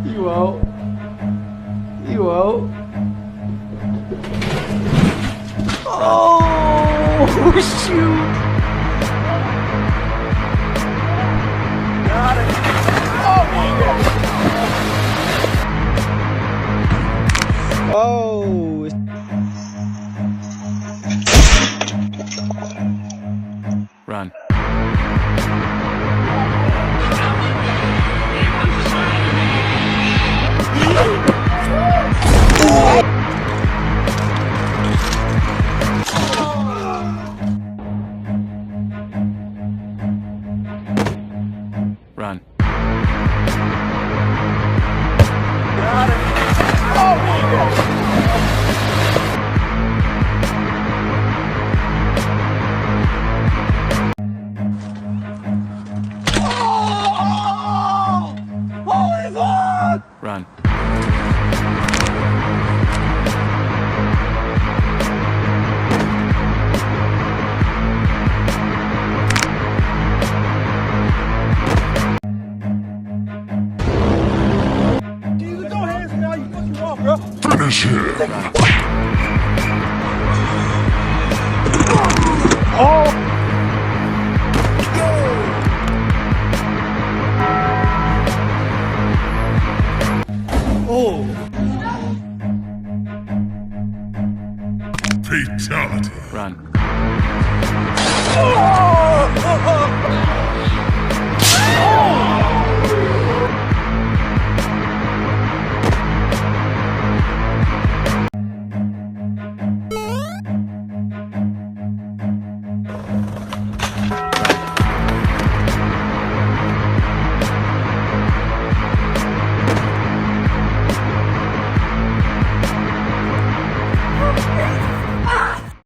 You won't. You won't. Oh, shoot. Got it. Oh. Run. Run. Got it. Oh! Holy fuck! Run. Dude, no hands now. You fucking wrong, bro. Finish him! Oh. Fatality. Run. Oh!